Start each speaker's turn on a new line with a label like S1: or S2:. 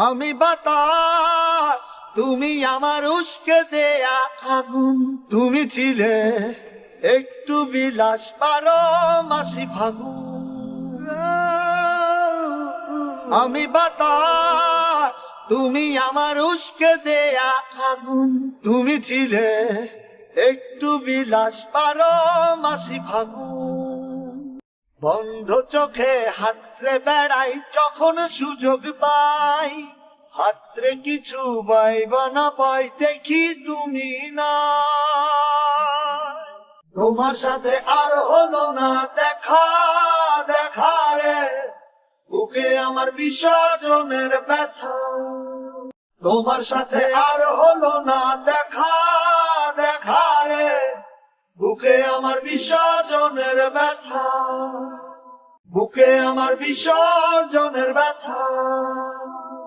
S1: আমি বাতাস, তুমি আমার উস্কে দেয়া আগুন। তুমি ছিলে একটু বিলাস, 12 মাসি ফাগুন। আমি বাতাস, তুমি আমার উস্কে দেয়া আগুন। তুমি ছিলে একটু বিলাস, 12 মাসি ফাগুন। বন্ধ চোখে হাতরে বেড়াই যখন সুযোগ পাই, হাতরে কিছু পাইবা না পাই দেখি তুমি না। তোমার সাথে আর হলো না দেখা, দেখা রে বুকে আমার বিসর্জনের ব্যথা। তোমার সাথে আর হলো না দেখা, দেখা রে বুকে আমার বিসর্জনের ব্যথা, বুকে আমার বিসর্জনের ব্যথা।